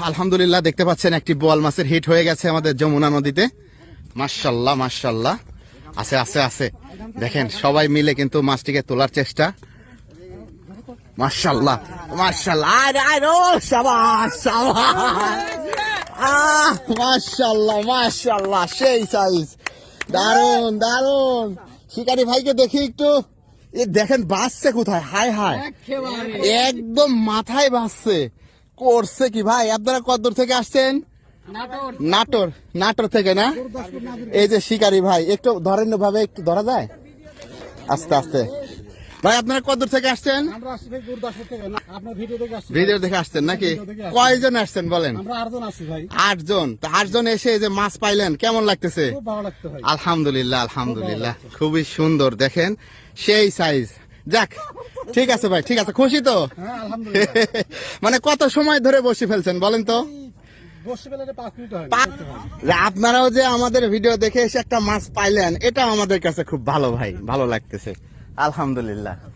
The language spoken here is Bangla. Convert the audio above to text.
আলহামদুলিল্লাহ দেখতে পাচ্ছেন একটি বোয়াল মাছের হিট হয়ে গেছে আমাদের যমুনা নদীতে। মাশাআল্লাহ মাশাআল্লাহ, আছে আছে আছে। দেখেন সবাই মিলে কিন্তু মাছটিকে তোলার চেষ্টা। মাশাআল্লাহ মাশাআল্লাহ, আরে আরে ও শাবাশ শাবাশ, মাশাআল্লাহ মাশাআল্লাহ, সেই সাইজ, দারুন দারুন। শিকারি ভাইকে দেখি একটু, এ দেখেন বাসছে কোথায়, হাই হাই একদম মাথায় বাসছে। করছে কি ভাই? আপনারা কত দূর থেকে আসছেন? নাটোর, নাটোর থেকে না? এই যে শিকারি ভাই, একটু ধরেন ভাবে, একটু ধরা যায় আস্তে আস্তে। ভাই আপনারা কত দূর থেকে আসছেন? ভিডিও দেখে আসছেন নাকি? কয়জন আসছেন বলেন? 8 জন। তো 8 জন এসে যে মাছ পাইলেন, কেমন লাগতেছে? আলহামদুলিল্লাহ আলহামদুলিল্লাহ, খুবই সুন্দর। দেখেন সেই সাইজ। যাক ঠিক আছে ভাই, ঠিক আছে, খুশি তো? মানে কত সময় ধরে বসে ফেলছেন বলেন তো? আপনারাও যে আমাদের ভিডিও দেখে এসে একটা মাছ পাইলেন, এটা আমাদের কাছে খুব ভালো ভাই, ভালো লাগতেছে। আলহামদুলিল্লাহ।